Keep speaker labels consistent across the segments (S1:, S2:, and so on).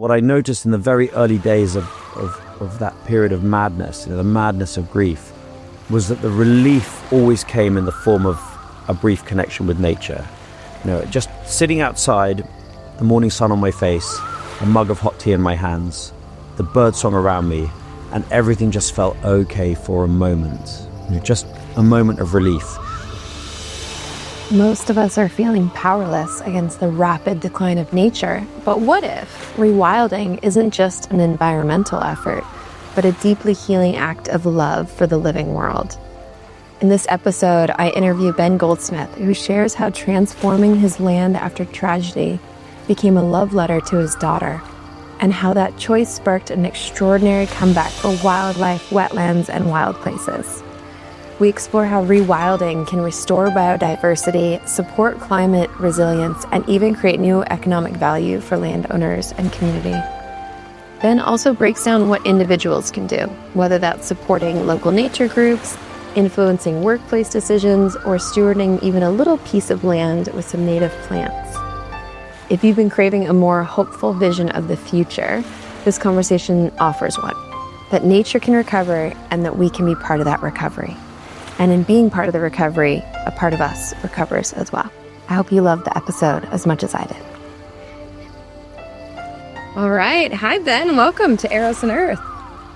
S1: What I noticed in the very early days of that period of madness, the madness of grief, was that the relief always came in the form of a brief connection with nature. Just sitting outside, the morning sun on my face, a mug of hot tea in my hands, the birdsong around me, and everything just felt okay for a moment. Just a moment of relief.
S2: Most of us are feeling powerless against the rapid decline of nature. But what if rewilding isn't just an environmental effort, but a deeply healing act of love for the living world? In this episode, I interview Ben Goldsmith, who shares how transforming his land after tragedy became a love letter to his daughter, and how that choice sparked an extraordinary comeback for wildlife, wetlands, and wild places. We explore how rewilding can restore biodiversity, support climate resilience, and even create new economic value for landowners and community. Ben also breaks down what individuals can do, whether that's supporting local nature groups, influencing workplace decisions, or stewarding even a little piece of land with some native plants. If you've been craving a more hopeful vision of the future, this conversation offers one. That nature can recover and that we can be part of that recovery. And in being part of the recovery, a part of us recovers as well. I hope you loved the episode as much as I did. All right. Hi, Ben. Welcome to Eros Earth.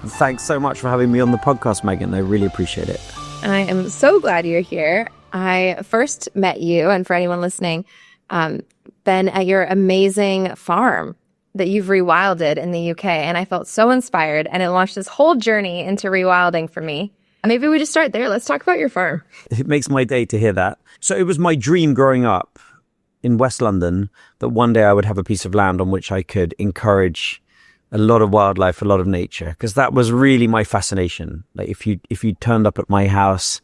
S1: Thanks so much for having me on the podcast, Megan. I really appreciate it.
S2: I am so glad you're here. I first met you, and for anyone listening, Ben, at your amazing farm that you've rewilded in the UK. And I felt so inspired, and it launched this whole journey into rewilding for me. Maybe we just start there. Let's talk about your farm.
S1: It makes my day to hear that. So it was my dream growing up in West London that one day I would have a piece of land on which I could encourage a lot of wildlife, a lot of nature, because that was really my fascination. Like if you turned up at my house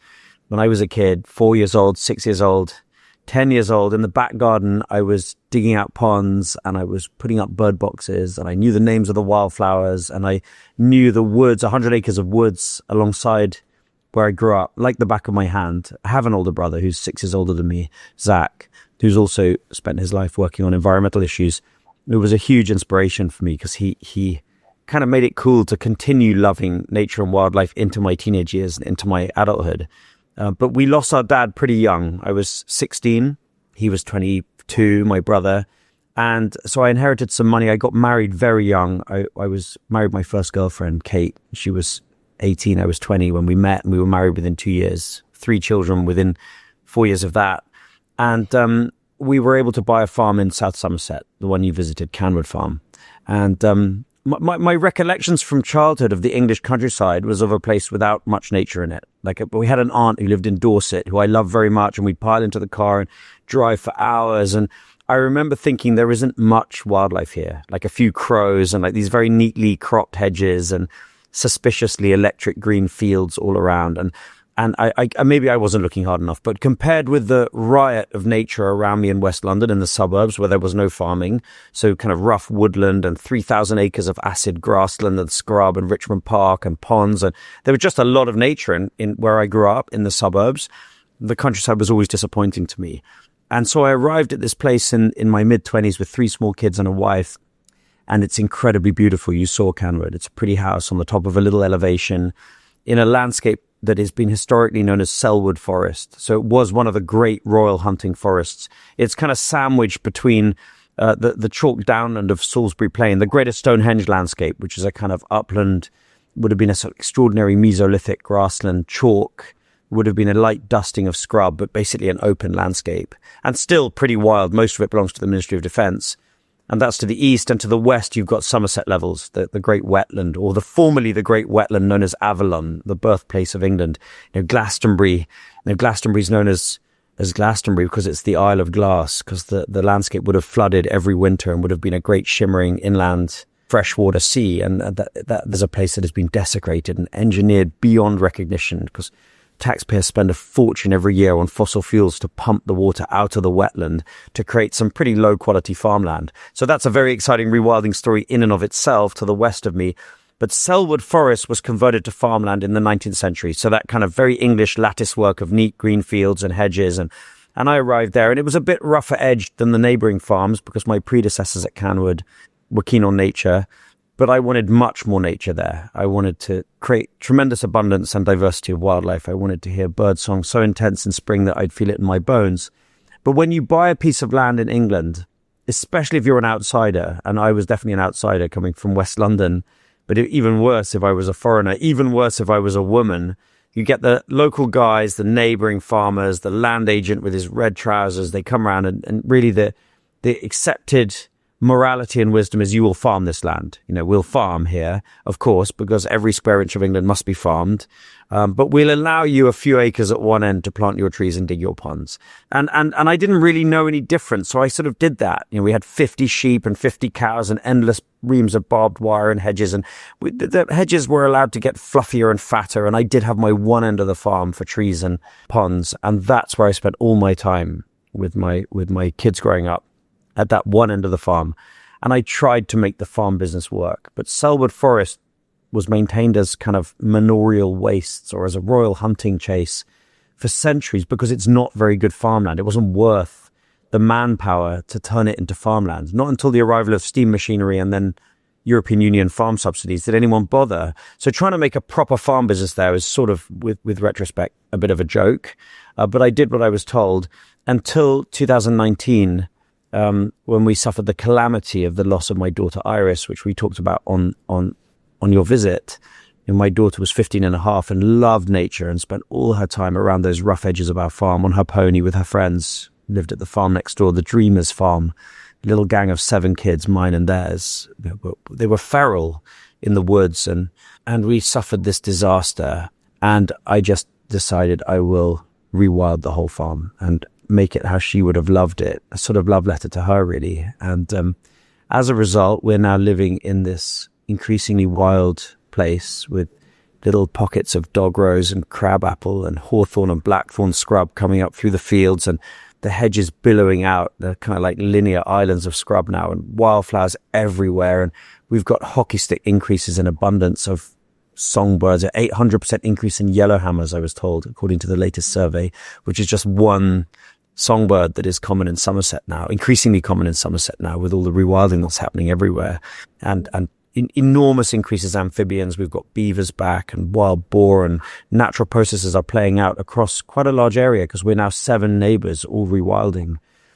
S1: when I was a kid, 4 years old, 6 years old, 10 years old, in the back garden, I was digging out ponds and I was putting up bird boxes, and I knew the names of the wildflowers, and I knew the woods, 100 acres of woods alongside where I grew up, like the back of my hand. I have an older brother who's 6 years older than me, Zach, who's also spent his life working on environmental issues. It was a huge inspiration for me because he kind of made it cool to continue loving nature and wildlife into my teenage years and into my adulthood. But we lost our dad pretty young. I was 16. He was 22, my brother. And so I inherited some money. I got married very young. I married my first girlfriend, Kate. She was 18, I was 20 when we met, and we were married within 2 years, 3 children within 4 years of that. And we were able to buy a farm in South Somerset, the one you visited, Canwood Farm. And my recollections from childhood of the English countryside was of a place without much nature in it. We had an aunt who lived in Dorset, who I loved very much, and we'd pile into the car and drive for hours. And I remember thinking there isn't much wildlife here, like a few crows and like these very neatly cropped hedges and suspiciously electric green fields all around. And I maybe I wasn't looking hard enough, but compared with the riot of nature around me in West London, in the suburbs where there was no farming, so kind of rough woodland and 3,000 acres of acid grassland and scrub and Richmond Park and ponds, and there was just a lot of nature in where I grew up in the suburbs. The countryside was always disappointing to me. And so I arrived at this place in my mid-20s with 3 small kids and a wife, and it's incredibly beautiful. You saw Canwood. It's a pretty house on the top of a little elevation in a landscape that has been historically known as Selwood Forest. So it was one of the great royal hunting forests. It's kind of sandwiched between the chalk downland of Salisbury Plain, the Greater Stonehenge landscape, which is a kind of upland, would have been a sort of extraordinary Mesolithic grassland. Chalk would have been a light dusting of scrub, but basically an open landscape. And still pretty wild. Most of it belongs to the Ministry of Defence. And that's to the east, and to the west, you've got Somerset Levels, the great wetland, or formerly the great wetland known as Avalon, the birthplace of England. Glastonbury. Glastonbury's known as Glastonbury because it's the Isle of Glass, because the landscape would have flooded every winter and would have been a great shimmering inland freshwater sea. And that there's a place that has been desecrated and engineered beyond recognition, because taxpayers spend a fortune every year on fossil fuels to pump the water out of the wetland to create some pretty low quality farmland. So that's a very exciting rewilding story in and of itself to the west of me. But Selwood Forest was converted to farmland in the 19th century. So that kind of very English lattice work of neat green fields and hedges. And I arrived there, and it was a bit rougher edged than the neighbouring farms because my predecessors at Canwood were keen on nature, but I wanted much more nature there. I wanted to create tremendous abundance and diversity of wildlife. I wanted to hear bird song so intense in spring that I'd feel it in my bones. But when you buy a piece of land in England, especially if you're an outsider, and I was definitely an outsider coming from West London, but even worse if I was a foreigner, even worse if I was a woman, you get the local guys, the neighboring farmers, the land agent with his red trousers. They come around and really the accepted morality and wisdom is you will farm this land. We'll farm here, of course, because every square inch of England must be farmed. But we'll allow you a few acres at one end to plant your trees and dig your ponds. And I didn't really know any different. So I sort of did that. We had 50 sheep and 50 cows and endless reams of barbed wire and hedges. And the hedges were allowed to get fluffier and fatter. And I did have my one end of the farm for trees and ponds. And that's where I spent all my time with my kids growing up, at that one end of the farm. And I tried to make the farm business work. But Selwood Forest was maintained as kind of manorial wastes or as a royal hunting chase for centuries because it's not very good farmland. It wasn't worth the manpower to turn it into farmland. Not until the arrival of steam machinery and then European Union farm subsidies did anyone bother. So trying to make a proper farm business there is sort of, with retrospect, a bit of a joke. But I did what I was told until 2019, when we suffered the calamity of the loss of my daughter Iris, which we talked about on your visit. And my daughter was 15 and a half and loved nature and spent all her time around those rough edges of our farm on her pony with her friends. Lived at the farm next door, the Dreamers farm, a little gang of 7 kids, mine and theirs. They were feral in the woods and we suffered this disaster. And I just decided I will rewild the whole farm and make it how she would have loved it, a sort of love letter to her, really. And as a result, we're now living in this increasingly wild place with little pockets of dog rose and crabapple and hawthorn and blackthorn scrub coming up through the fields, and the hedges billowing out. They're kind of like linear islands of scrub now, and wildflowers everywhere. And we've got hockey stick increases in abundance of songbirds, an 800% increase in yellowhammers, I was told, according to the latest survey, which is just one songbird that is common in Somerset now, increasingly common in Somerset now with all the rewilding that's happening everywhere. And enormous increases amphibians. We've got beavers back and wild boar, and natural processes are playing out across quite a large area because we're now 7 neighbors all rewilding.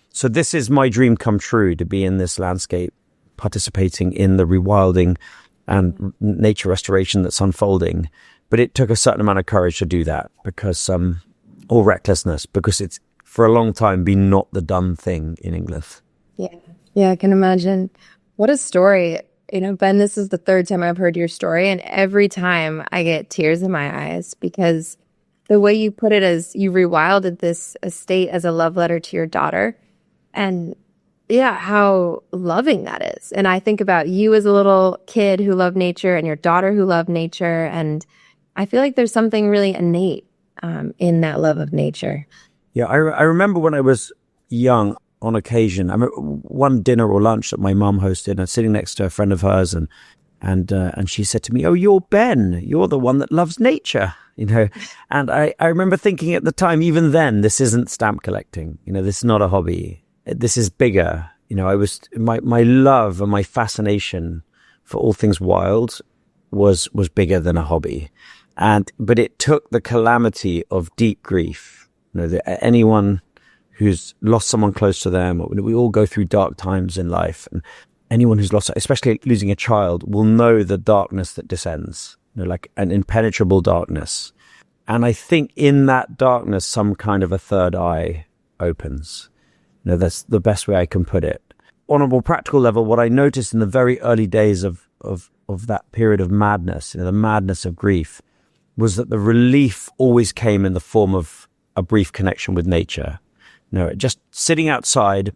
S1: So this is my dream come true, to be in this landscape, participating in the rewilding and nature restoration that's unfolding. But it took a certain amount of courage to do that because, or recklessness, because it's for a long time been not the done thing in England.
S3: Yeah, I can imagine. What a story. Ben, this is the 3rd time I've heard your story, and every time I get tears in my eyes because the way you put it is you rewilded this estate as a love letter to your daughter, and how loving that is. And I think about you as a little kid who loved nature and your daughter who loved nature, and I feel like there's something really innate in that love of nature.
S1: Yeah, I remember when I was young, on occasion, I remember one dinner or lunch that my mum hosted, and sitting next to a friend of hers, and she said to me, "Oh, you're Ben. You're the one that loves nature." And I remember thinking at the time, even then, this isn't stamp collecting. This is not a hobby. This is bigger. I was my love and my fascination for all things wild was bigger than a hobby, but it took the calamity of deep grief. Anyone who's lost someone close to them, we all go through dark times in life, and anyone who's lost, especially losing a child, will know the darkness that descends, like an impenetrable darkness. And I think in that darkness, some kind of a third eye opens. That's the best way I can put it. On a more practical level, what I noticed in the very early days of that period of madness, the madness of grief, was that the relief always came in the form of a brief connection with nature. Just sitting outside,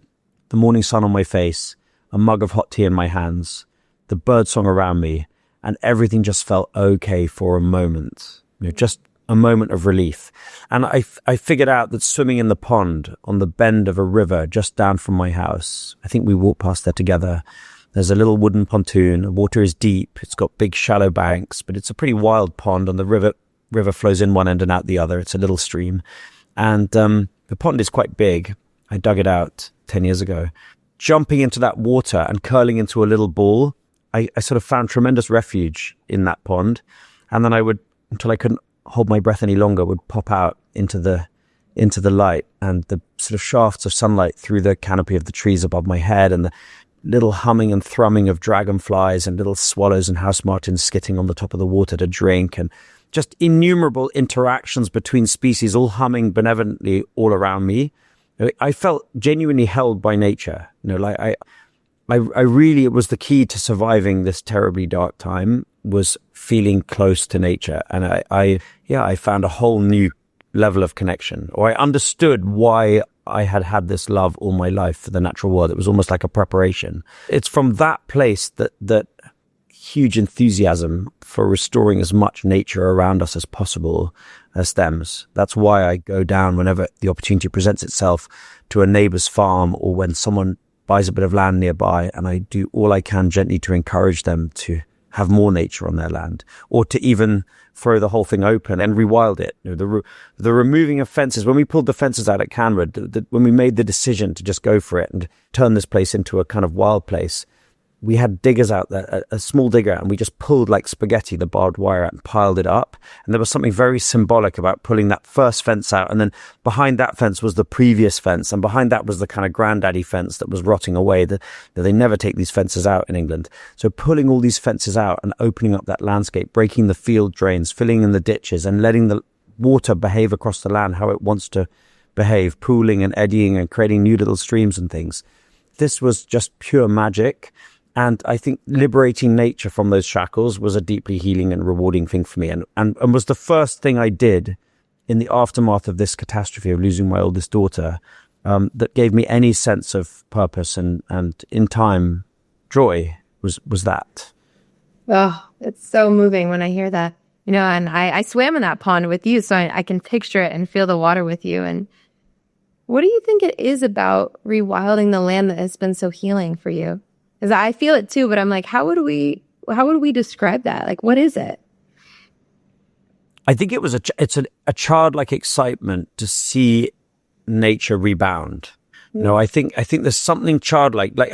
S1: the morning sun on my face, a mug of hot tea in my hands, the birdsong around me, and everything just felt okay for a moment. Just a moment of relief. And I figured out that swimming in the pond on the bend of a river just down from my house, I think we walked past there together. There's a little wooden pontoon. The water is deep. It's got big shallow banks, but it's a pretty wild pond, and the river flows in one end and out the other. It's a little stream. And the pond is quite big. I dug it out 10 years ago. jumping into that water and curling into a little ball, I sort of found tremendous refuge in that pond. And then I would, until I couldn't hold my breath any longer, would pop out into the light, and the sort of shafts of sunlight through the canopy of the trees above my head, and the little humming and thrumming of dragonflies and little swallows and house martins skitting on the top of the water to drink, and just innumerable interactions between species all humming benevolently all around me. I felt genuinely held by nature. I really, it was the key to surviving this terribly dark time, was feeling close to nature. And I found a whole new level of connection, or I understood why I had this love all my life for the natural world. It was almost like a preparation. It's from that place that huge enthusiasm for restoring as much nature around us as possible stems. That's why I go down whenever the opportunity presents itself to a neighbor's farm, or when someone buys a bit of land nearby, and I do all I can gently to encourage them to have more nature on their land, or to even throw the whole thing open and rewild it. The removing of fences, when we pulled the fences out at Canwood, when we made the decision to just go for it and turn this place into a kind of wild place, we had diggers out there, a small digger, and we just pulled like spaghetti the barbed wire out and piled it up. And there was something very symbolic about pulling that first fence out. And then behind that fence was the previous fence. And behind that was the kind of granddaddy fence that was rotting away. They never take these fences out in England. So pulling all these fences out and opening up that landscape, breaking the field drains, filling in the ditches, and letting the water behave across the land how it wants to behave, pooling and eddying and creating new little streams and things. This was just pure magic. And I think liberating nature from those shackles was a deeply healing and rewarding thing for me, and was the first thing I did in the aftermath of this catastrophe of losing my oldest daughter, that gave me any sense of purpose and in time joy was that.
S3: Oh, it's so moving when I hear that. And I swam in that pond with you, so I can picture it and feel the water with you. And what do you think it is about rewilding the land that has been so healing for you? Because I feel it too, but I'm like, how would we describe that? Like, what is it?
S1: I think it's a childlike excitement to see nature rebound. I think there's something childlike. Like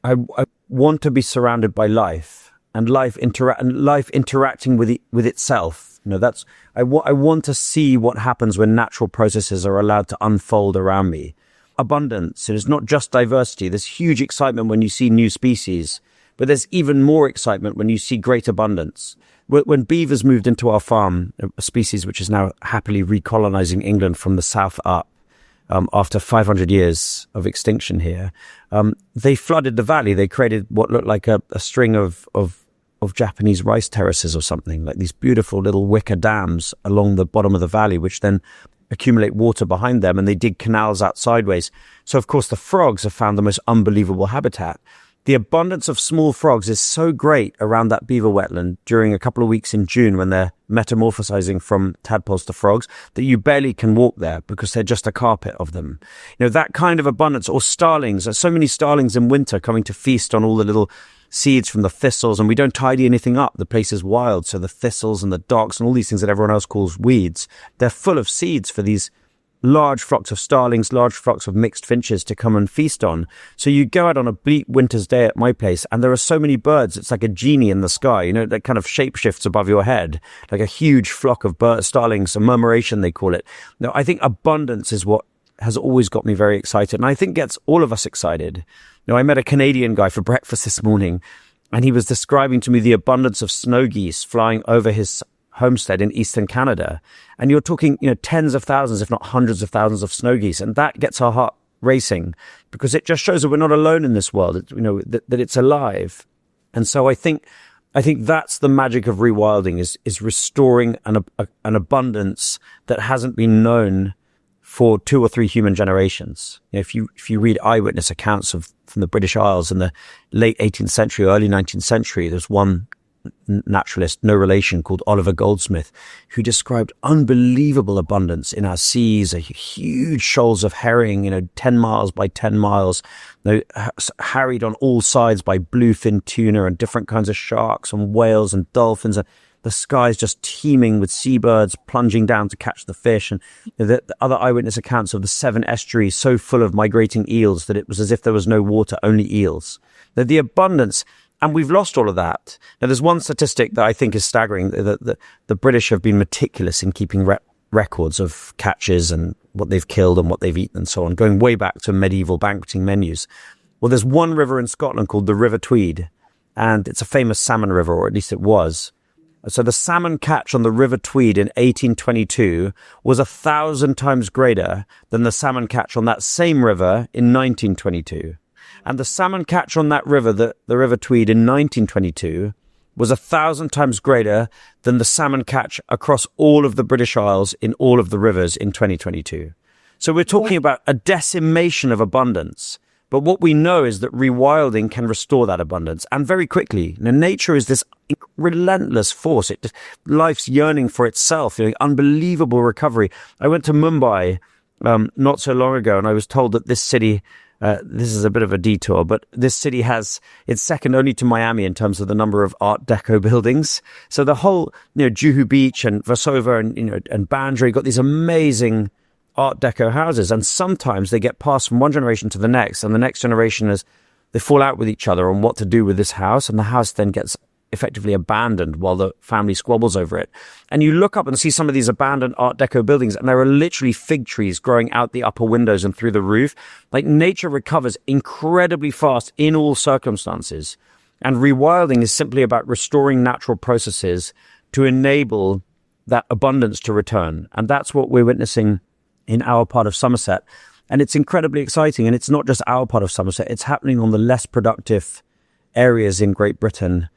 S1: I want to be surrounded by life, and life interacting with itself. I want to see what happens when natural processes are allowed to unfold around me. Abundance. And it's not just diversity. There's huge excitement when you see new species, but there's even more excitement when you see great abundance. When beavers moved into our farm, a species which is now happily recolonizing England from the south up, after 500 years of extinction here, they flooded the valley. They created what looked like a string of Japanese rice terraces or something, like these beautiful little wicker dams along the bottom of the valley, which then accumulate water behind them, and they dig canals out sideways. So of course the frogs have found the most unbelievable habitat. The abundance of small frogs is so great around that beaver wetland during a couple of weeks in June when they're metamorphosizing from tadpoles to frogs that you barely can walk there because they're just a carpet of them. That kind of abundance. Or starlings. There's so many starlings in winter coming to feast on all the little seeds from the thistles, and we don't tidy anything up. The place is wild, so the thistles and the docks and all these things that everyone else calls weeds, they're full of seeds for these large flocks of starlings, large flocks of mixed finches to come and feast on. So you go out on a bleak winter's day at my place, and there are so many birds, it's like a genie in the sky, that kind of shapeshifts above your head, like a huge flock of starlings, a murmuration they call it. I think abundance is what has always got me very excited, and I think gets all of us excited. I met a Canadian guy for breakfast this morning, and he was describing to me the abundance of snow geese flying over his homestead in eastern Canada. And you're talking, tens of thousands, if not hundreds of thousands of snow geese. And that gets our heart racing because it just shows that we're not alone in this world, that it's alive. And so I think that's the magic of rewilding is restoring an abundance that hasn't been known for 2 or 3 human generations. If you read eyewitness accounts from the British Isles in the late 18th century, early 19th century, there's one naturalist, no relation, called Oliver Goldsmith, who described unbelievable abundance in our seas, huge shoals of herring, 10 miles by 10 miles, harried on all sides by bluefin tuna and different kinds of sharks and whales and dolphins. the skies just teeming with seabirds plunging down to catch the fish, and the other eyewitness accounts of the 7 estuaries so full of migrating eels that it was as if there was no water, only eels. The abundance, and we've lost all of that. Now, there's one statistic that I think is staggering. The British have been meticulous in keeping records of catches and what they've killed and what they've eaten and so on, going way back to medieval banqueting menus. Well, there's one river in Scotland called the River Tweed, and it's a famous salmon river, or at least it was. So the salmon catch on the River Tweed in 1822 was 1,000 times greater than the salmon catch on that same river in 1922. And the salmon catch on that river, the River Tweed in 1922, was 1,000 times greater than the salmon catch across all of the British Isles in all of the rivers in 2022. So we're talking about a decimation of abundance. But what we know is that rewilding can restore that abundance, and very quickly. Now, nature is this relentless force. Life's yearning for itself, unbelievable recovery. I went to Mumbai not so long ago, and I was told that this city, this is a bit of a detour, but this city it's second only to Miami in terms of the number of Art Deco buildings. So the whole, Juhu Beach and Versova and Bandra, got these amazing Art Deco houses, and sometimes they get passed from one generation to the next, and the next generation they fall out with each other on what to do with this house, and the house then gets effectively abandoned while the family squabbles over it. And you look up and see some of these abandoned Art Deco buildings, and there are literally fig trees growing out the upper windows and through the roof. Like, nature recovers incredibly fast in all circumstances, and rewilding is simply about restoring natural processes to enable that abundance to return. And that's what we're witnessing in our part of Somerset. And it's incredibly exciting. And it's not just our part of Somerset. It's happening on the less productive areas in Great Britain,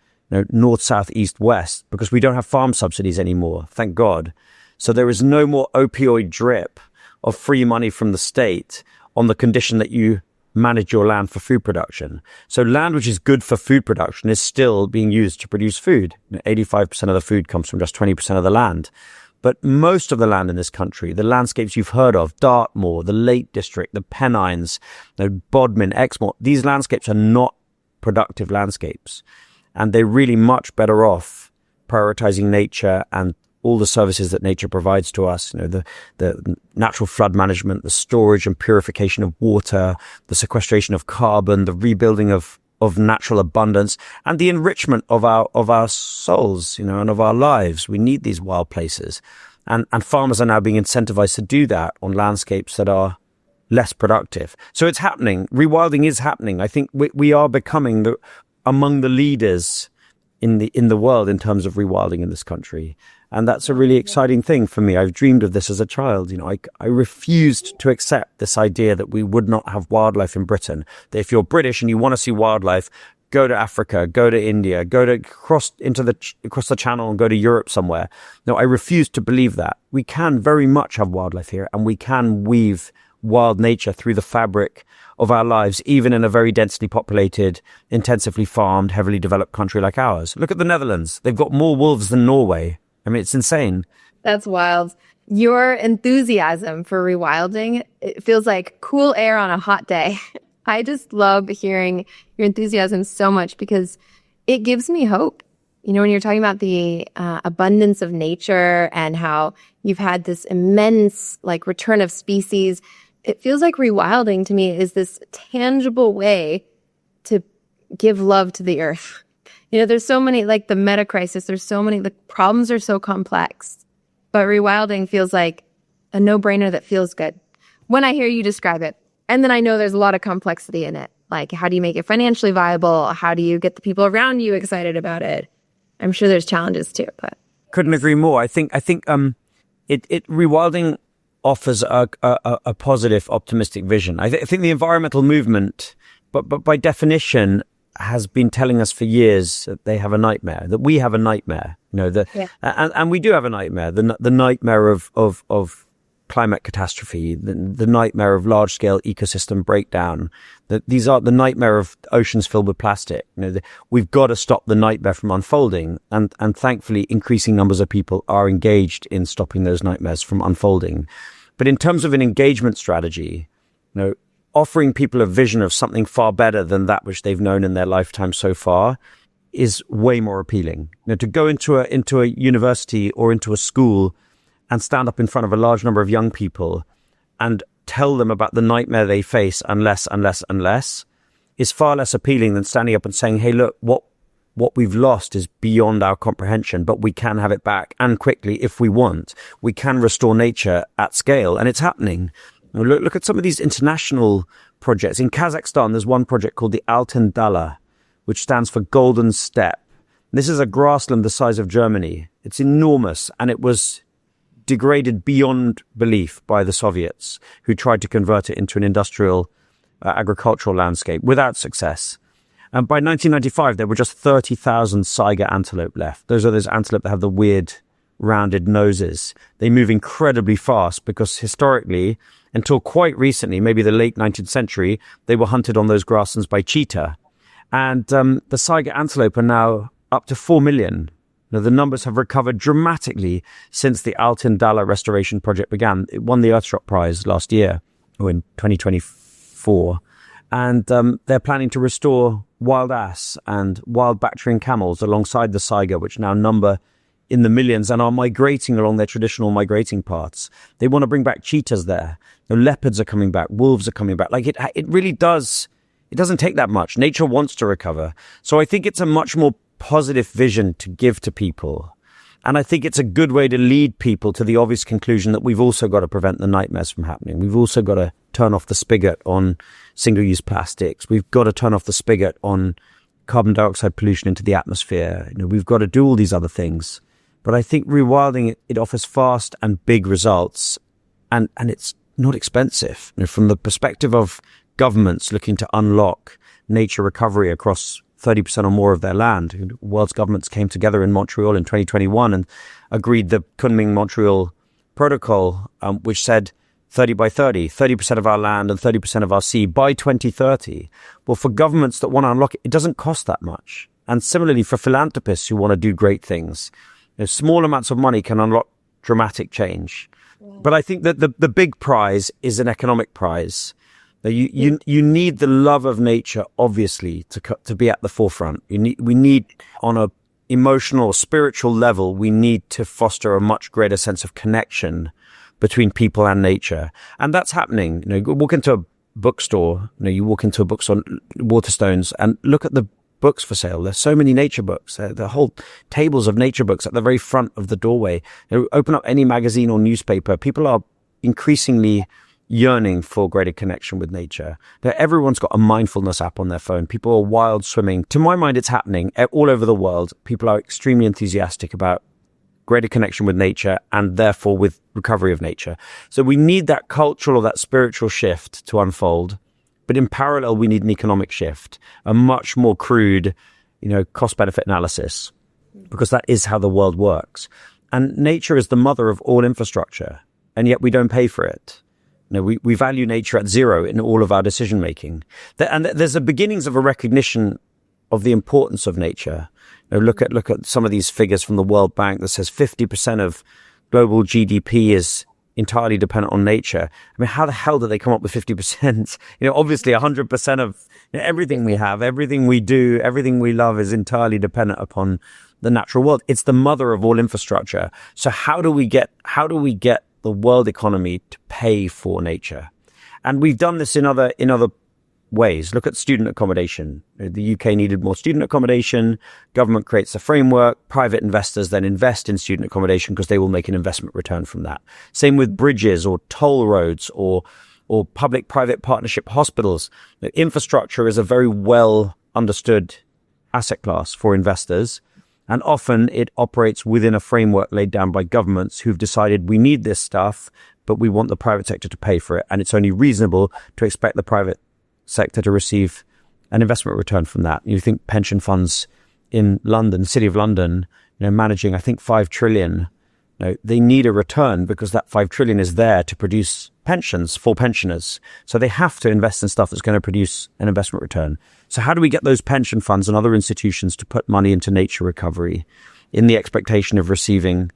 S1: north, south, east, west, because we don't have farm subsidies anymore, thank God. So there is no more opioid drip of free money from the state on the condition that you manage your land for food production. So land which is good for food production is still being used to produce food. 85% of the food comes from just 20% of the land. But most of the land in this country, the landscapes you've heard of, Dartmoor, the Lake District, the Pennines, Bodmin, Exmoor, these landscapes are not productive landscapes. And they're really much better off prioritizing nature and all the services that nature provides to us, the natural flood management, the storage and purification of water, the sequestration of carbon, the rebuilding of natural abundance, and the enrichment of our souls, and of our lives. We need these wild places. And farmers are now being incentivized to do that on landscapes that are less productive. So it's happening. Rewilding is happening. I think we are becoming among the leaders in the world in terms of rewilding in this country. And that's a really exciting thing for me. I've dreamed of this as a child. I refused to accept this idea that we would not have wildlife in Britain. That if you're British and you want to see wildlife, go to Africa, go to India, go to across the channel and go to Europe somewhere. No, I refuse to believe that. We can very much have wildlife here, and we can weave wild nature through the fabric of our lives, even in a very densely populated, intensively farmed, heavily developed country like ours. Look at the Netherlands. They've got more wolves than Norway. I mean, it's insane.
S3: That's wild. Your enthusiasm for rewilding, it feels like cool air on a hot day. I just love hearing your enthusiasm so much because it gives me hope. When you're talking about the abundance of nature and how you've had this immense return of species, it feels like rewilding to me is this tangible way to give love to the earth. There's so many, the meta crisis, there's so many, the problems are so complex, but rewilding feels like a no-brainer that feels good when I hear you describe it. And then I know there's a lot of complexity in it. Like, how do you make it financially viable? How do you get the people around you excited about it? I'm sure there's challenges too, but.
S1: Couldn't agree more. I think rewilding offers a positive, optimistic vision. I think the environmental movement, but by definition, has been telling us for years that they have a nightmare, that we have a nightmare, and we do have a nightmare, the nightmare of climate catastrophe, the nightmare of large scale ecosystem breakdown. These are the nightmare of oceans filled with plastic. We've got to stop the nightmare from unfolding, and thankfully increasing numbers of people are engaged in stopping those nightmares from unfolding. But in terms of an engagement strategy, offering people a vision of something far better than that which they've known in their lifetime so far is way more appealing. To go into a university or into a school and stand up in front of a large number of young people and tell them about the nightmare they face unless is far less appealing than standing up and saying, hey, look, what we've lost is beyond our comprehension, but we can have it back, and quickly if we want. We can restore nature at scale, and it's happening. Look at some of these international projects. In Kazakhstan, there's one project called the Altyn Dala, which stands for Golden Steppe. This is a grassland the size of Germany. It's enormous, and it was degraded beyond belief by the Soviets, who tried to convert it into an industrial agricultural landscape without success. And by 1995, there were just 30,000 saiga antelope left. Those are those antelope that have the weird rounded noses. They move incredibly fast because historically, until quite recently, maybe the late 19th century, they were hunted on those grasslands by cheetah. And the saiga antelope are now up to 4 million. Now, the numbers have recovered dramatically since the Altyn Dala restoration project began. It won the Earthshot Prize last year, or in 2024. And they're planning to restore wild ass and wild Bactrian camels alongside the saiga, which now number in the millions and are migrating along their traditional migrating paths. They want to bring back cheetahs there. The leopards are coming back. Wolves are coming back. Like it really does. It doesn't take that much. Nature wants to recover. So I think it's a much more positive vision to give to people. And I think it's a good way to lead people to the obvious conclusion that we've also got to prevent the nightmares from happening. We've also got to turn off the spigot on single-use plastics. We've got to turn off the spigot on carbon dioxide pollution into the atmosphere. We've got to do all these other things. But I think rewilding, it offers fast and big results, and it's not expensive. From the perspective of governments looking to unlock nature recovery across 30% or more of their land. World's governments came together in Montreal in 2021 and agreed the Kunming-Montreal Protocol, which said 30 by 30% of our land and 30% of our sea by 2030. Well, for governments that want to unlock it, it doesn't cost that much. And similarly, for philanthropists who want to do great things, small amounts of money can unlock dramatic change. Yeah. But I think that the big prize is an economic prize. You need the love of nature, obviously, to be at the forefront. We need on a emotional, spiritual level, we need to foster a much greater sense of connection between people and nature. And that's happening. You walk into a bookstore, you walk into a bookstore, Waterstones, and look at the books for sale. There's so many nature books. The whole tables of nature books at the very front of the doorway. Open up any magazine or newspaper. People are increasingly yearning for greater connection with nature. Everyone's got a mindfulness app on their phone. People are wild swimming. To my mind, it's happening all over the world. People are extremely enthusiastic about greater connection with nature and therefore with recovery of nature. So we need that cultural or that spiritual shift to unfold. But in parallel, we need an economic shift, a much more crude, cost-benefit analysis, because that is how the world works. And nature is the mother of all infrastructure, and yet we don't pay for it. We value nature at zero in all of our decision making. And there's the beginnings of a recognition of the importance of nature. Look at some of these figures from the World Bank that says 50% of global GDP is entirely dependent on nature. I mean, how the hell do they come up with 50%? Obviously 100% of everything we have, everything we do, everything we love is entirely dependent upon the natural world. It's the mother of all infrastructure. So how do we get the world economy to pay for nature? And we've done this in other ways. Look at student accommodation. The UK needed more student accommodation. Government creates a framework. Private investors then invest in student accommodation because they will make an investment return from that. Same with bridges or toll roads or public-private partnership hospitals. Infrastructure is a very well understood asset class for investors. And often it operates within a framework laid down by governments who've decided we need this stuff, but we want the private sector to pay for it. And it's only reasonable to expect the private sector to receive an investment return from that. You think pension funds in London, City of London, managing, I think, 5 trillion. They need a return because that 5 trillion is there to produce pensions for pensioners. So they have to invest in stuff that's going to produce an investment return. So how do we get those pension funds and other institutions to put money into nature recovery in the expectation of receiving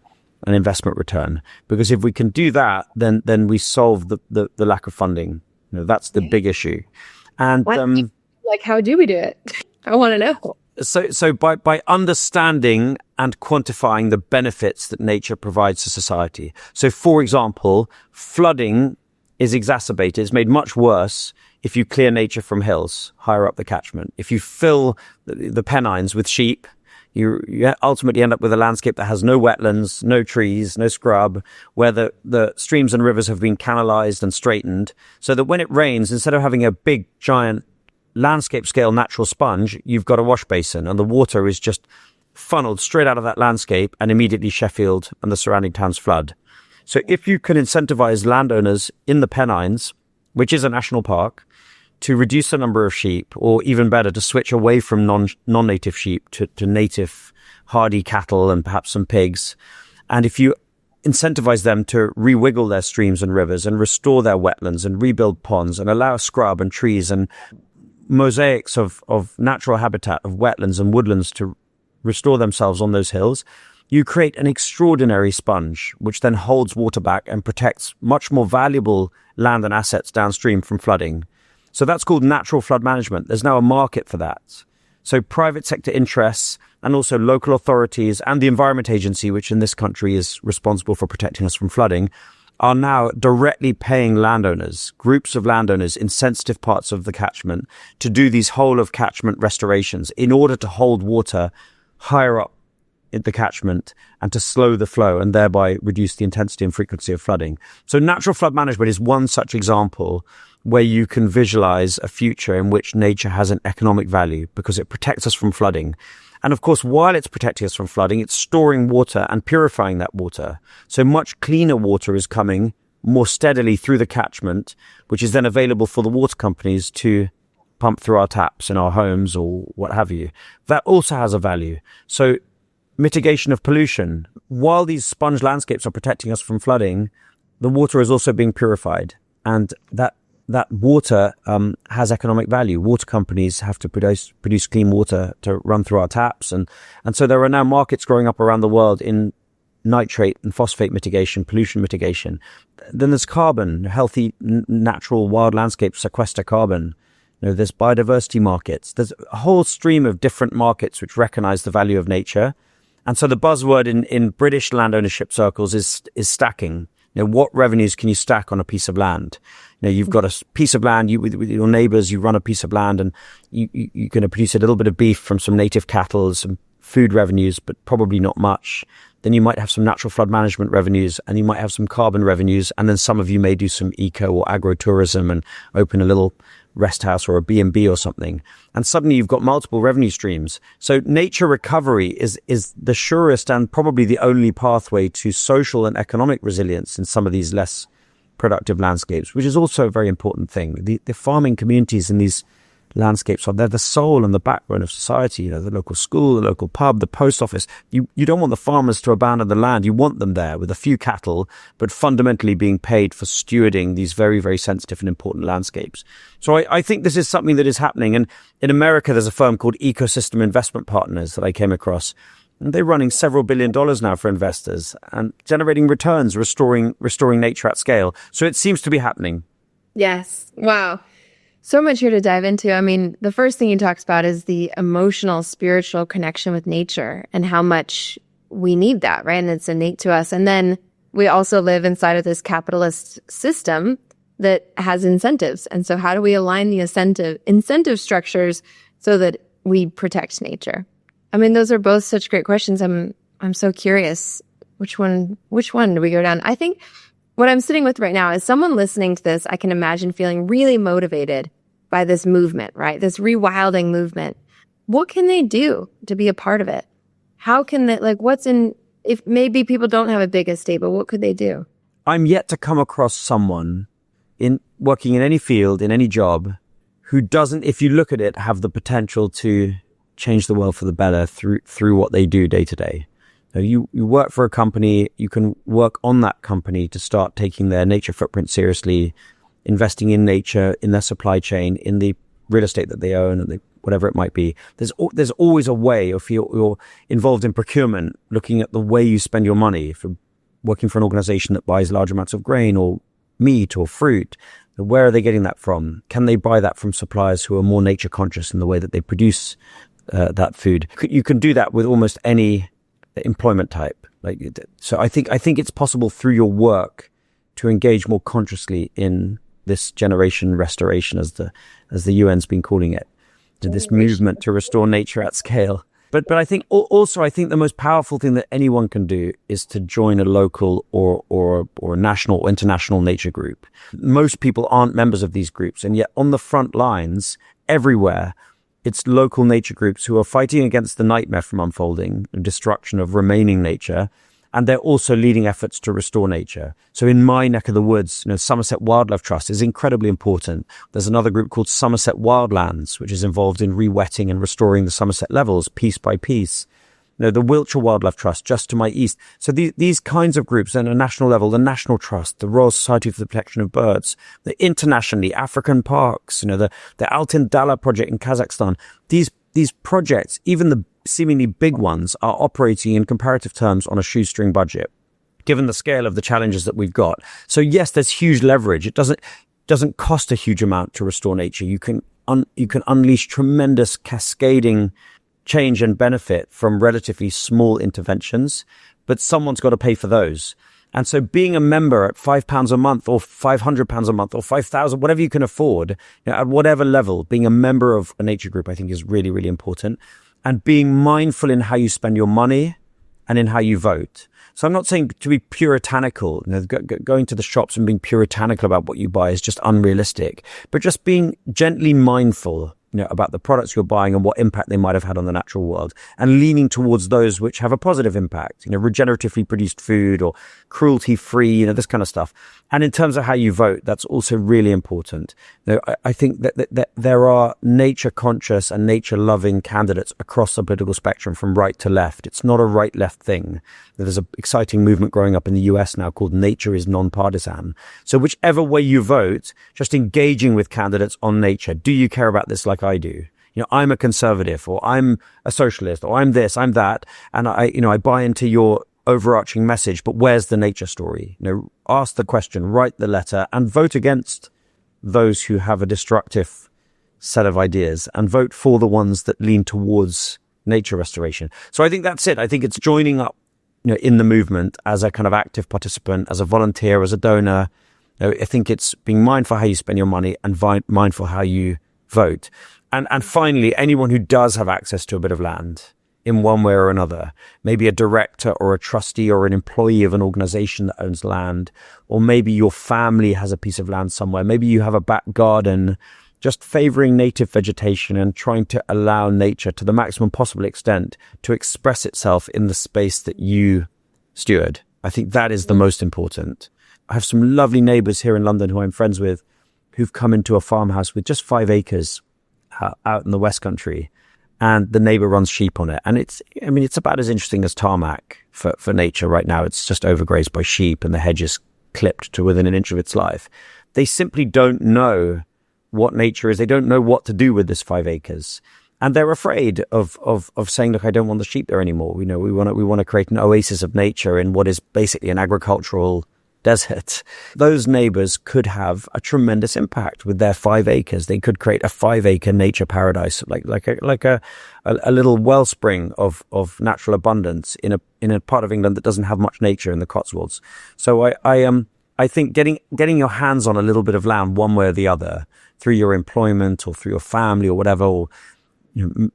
S1: an investment return? Because if we can do that, then we solve the lack of funding. That's the big issue. And
S3: how do we do it? I want to know.
S1: So by understanding and quantifying the benefits that nature provides to society. So, for example, flooding is exacerbated, it's made much worse if you clear nature from hills higher up the catchment. If you fill the Pennines with sheep, you ultimately end up with a landscape that has no wetlands, no trees, no scrub, where the streams and rivers have been canalized and straightened, so that when it rains, instead of having a big, giant, landscape scale natural sponge, you've got a wash basin, and the water is just funneled straight out of that landscape, and immediately Sheffield and the surrounding towns flood. So if you can incentivize landowners in the Pennines, which is a national park, to reduce the number of sheep, or even better, to switch away from non-native sheep to native hardy cattle and perhaps some pigs. And if you incentivize them to rewiggle their streams and rivers and restore their wetlands and rebuild ponds and allow scrub and trees and mosaics of natural habitat, of wetlands and woodlands to restore themselves on those hills, you create an extraordinary sponge, which then holds water back and protects much more valuable land and assets downstream from flooding. So that's called natural flood management. There's now a market for that. So private sector interests and also local authorities and the Environment Agency, which in this country is responsible for protecting us from flooding, are now directly paying landowners, groups of landowners in sensitive parts of the catchment, to do these whole of catchment restorations in order to hold water higher up in the catchment and to slow the flow and thereby reduce the intensity and frequency of flooding. So natural flood management is one such example where you can visualize a future in which nature has an economic value because it protects us from flooding. And of course, while it's protecting us from flooding, it's storing water and purifying that water. So much cleaner water is coming more steadily through the catchment, which is then available for the water companies to pump through our taps in our homes or what have you. That also has a value. So mitigation of pollution. While these sponge landscapes are protecting us from flooding, the water is also being purified. And that water has economic value. Water companies have to produce clean water to run through our taps. And so there are now markets growing up around the world in nitrate and phosphate mitigation, pollution mitigation. Then there's carbon. Healthy, natural wild landscapes sequester carbon. There's biodiversity markets. There's a whole stream of different markets which recognize the value of nature. And so the buzzword in British land ownership circles is stacking. What revenues can you stack on a piece of land? You've got a piece of land, with your neighbors, you run a piece of land, and you're going to produce a little bit of beef from some native cattle, some food revenues, but probably not much. Then you might have some natural flood management revenues, and you might have some carbon revenues, and then some of you may do some eco or agro-tourism and open a little rest house or a B&B or something. And suddenly you've got multiple revenue streams. So nature recovery is the surest and probably the only pathway to social and economic resilience in some of these less productive landscapes, which is also a very important thing. The farming communities in these landscapes they're the soul and the backbone of society. The local school, the local pub, the post office. You don't want the farmers to abandon the land. You want them there with a few cattle, but fundamentally being paid for stewarding these very, very sensitive and important landscapes. So I think this is something that is happening. And in America, there's a firm called Ecosystem Investment Partners that I came across. And they're running several $1 billion now for investors and generating returns, restoring nature at scale. So it seems to be happening.
S3: Yes. Wow. So much here to dive into. I mean, the first thing he talks about is the emotional, spiritual connection with nature and how much we need that, right? And it's innate to us. And then we also live inside of this capitalist system that has incentives. And so how do we align the incentive structures so that we protect nature? I mean, those are both such great questions. I'm so curious. Which one do we go down? I think what I'm sitting with right now is someone listening to this, I can imagine feeling really motivated by this movement, right? This rewilding movement. What can they do to be a part of it? How can they, if maybe people don't have a big estate, but what could they do?
S1: I'm yet to come across someone working in any field, in any job, who doesn't, if you look at it, have the potential to change the world for the better through what they do day to day. You work for a company, you can work on that company to start taking their nature footprint seriously, investing in nature, in their supply chain, in the real estate that they own, and whatever it might be. There's always a way. If you're involved in procurement, looking at the way you spend your money. If you're working for an organization that buys large amounts of grain or meat or fruit, where are they getting that from? Can they buy that from suppliers who are more nature conscious in the way that they produce that food. You can do that with almost any employment type. So I think it's possible through your work to engage more consciously in this generation restoration, as the UN's been calling it, to this movement to restore nature at scale. But I think also the most powerful thing that anyone can do is to join a local or national or international nature group. Most people aren't members of these groups, and yet on the front lines everywhere, it's local nature groups who are fighting against the nightmare from unfolding, the destruction of remaining nature, and they're also leading efforts to restore nature. So in my neck of the woods, Somerset Wildlife Trust is incredibly important. There's another group called Somerset Wildlands, which is involved in re-wetting and restoring the Somerset levels piece by piece. The Wiltshire Wildlife Trust just to my east. So these kinds of groups at a national level, the National Trust, the Royal Society for the Protection of Birds, the internationally African parks, the Altin Dala project in Kazakhstan. These projects, even the seemingly big ones, are operating in comparative terms on a shoestring budget, given the scale of the challenges that we've got. So yes, there's huge leverage. It doesn't cost a huge amount to restore nature. You can unleash tremendous cascading change and benefit from relatively small interventions, but someone's got to pay for those. And so being a member at £5 a month or £500 a month or 5,000, whatever you can afford, at whatever level, being a member of a nature group, I think is really, really important. And being mindful in how you spend your money and in how you vote. So I'm not saying to be puritanical, going to the shops and being puritanical about what you buy is just unrealistic, but just being gently mindful about the products you're buying and what impact they might have had on the natural world, and leaning towards those which have a positive impact, regeneratively produced food or cruelty-free, this kind of stuff. And in terms of how you vote, that's also really important. I think that there are nature-conscious and nature-loving candidates across the political spectrum from right to left. It's not a right-left thing. There's an exciting movement growing up in the US now called Nature is Nonpartisan. So whichever way you vote, just engaging with candidates on nature. Do you care about this like I do? I'm a conservative, or I'm a socialist, or I'm this, I'm that, and I buy into your overarching message, but where's the nature story? Ask the question, write the letter, and vote against those who have a destructive set of ideas, and vote for the ones that lean towards nature restoration. So I think that's it. I think it's joining up, in the movement as a kind of active participant, as a volunteer, as a donor. I think it's being mindful how you spend your money and mindful how you vote. And finally, anyone who does have access to a bit of land in one way or another, maybe a director or a trustee or an employee of an organization that owns land, or maybe your family has a piece of land somewhere, maybe you have a back garden, just favoring native vegetation and trying to allow nature to the maximum possible extent to express itself in the space that you steward. I think that is the most important. I have some lovely neighbors here in London who I'm friends with who've come into a farmhouse with just 5 acres out in the West Country, and the neighbor runs sheep on it. And it's about as interesting as tarmac for nature right now. It's just overgrazed by sheep and the hedge is clipped to within an inch of its life. They simply don't know what nature is. They don't know what to do with this 5 acres. And they're afraid of saying, look, I don't want the sheep there anymore. We want to create an oasis of nature in what is basically an agricultural desert. Those neighbors could have a tremendous impact with their 5 acres. They could create a 5-acre nature paradise, like a little wellspring of natural abundance in a part of England that doesn't have much nature, in the Cotswolds. So I think getting your hands on a little bit of land one way or the other, through your employment or through your family or whatever, or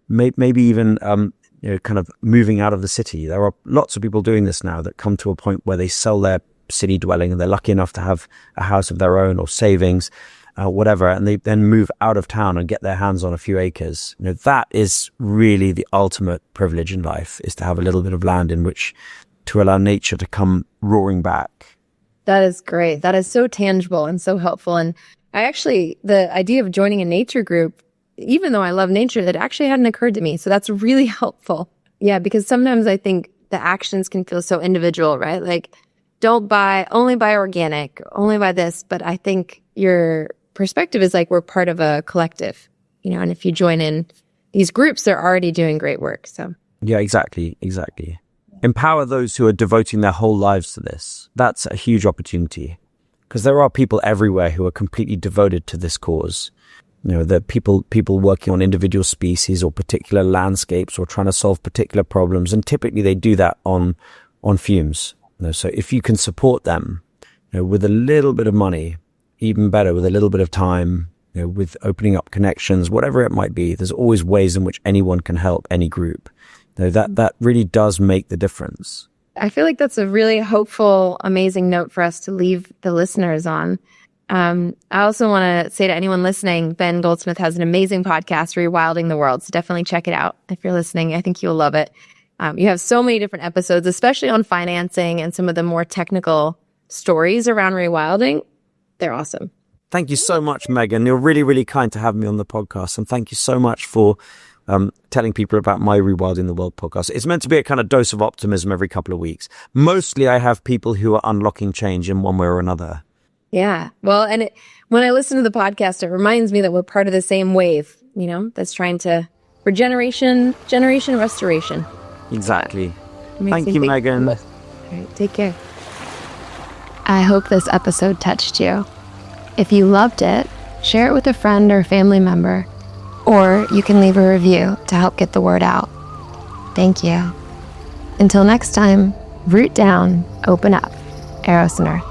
S1: maybe even kind of moving out of the city. There are lots of people doing this now that come to a point where they sell their city dwelling and they're lucky enough to have a house of their own or savings, whatever, and they then move out of town and get their hands on a few acres. That is really the ultimate privilege in life, is to have a little bit of land in which to allow nature to come roaring back.
S3: That is great. That is so tangible and so helpful. And the idea of joining a nature group, even though I love nature, that actually hadn't occurred to me. So that's really helpful. Yeah, because sometimes I think the actions can feel so individual, right? Like, only buy organic, only buy this. But I think your perspective is like, we're part of a collective, and if you join in these groups, they're already doing great work. So
S1: yeah, exactly. Empower those who are devoting their whole lives to this. That's a huge opportunity, because there are people everywhere who are completely devoted to this cause. the people working on individual species or particular landscapes or trying to solve particular problems. And typically they do that on fumes. So if you can support them, with a little bit of money, even better, with a little bit of time, with opening up connections, whatever it might be, there's always ways in which anyone can help any group. That really does make the difference.
S3: I feel like that's a really hopeful, amazing note for us to leave the listeners on. I also want to say to anyone listening, Ben Goldsmith has an amazing podcast, Rewilding the World. So definitely check it out if you're listening. I think you'll love it. You have so many different episodes, especially on financing and some of the more technical stories around rewilding. They're awesome.
S1: Thank you so much, Megan. You're really, really kind to have me on the podcast. And thank you so much for telling people about my Rewilding the World podcast. It's meant to be a kind of dose of optimism every couple of weeks. Mostly I have people who are unlocking change in one way or another.
S3: Yeah. Well, and when I listen to the podcast, it reminds me that we're part of the same wave, that's trying to, for generation restoration.
S1: Exactly. Thank you, Megan.
S3: All right. Take care.
S2: I hope this episode touched you. If you loved it, share it with a friend or family member, or you can leave a review to help get the word out. Thank you. Until next time, root down, open up. Eros Earth.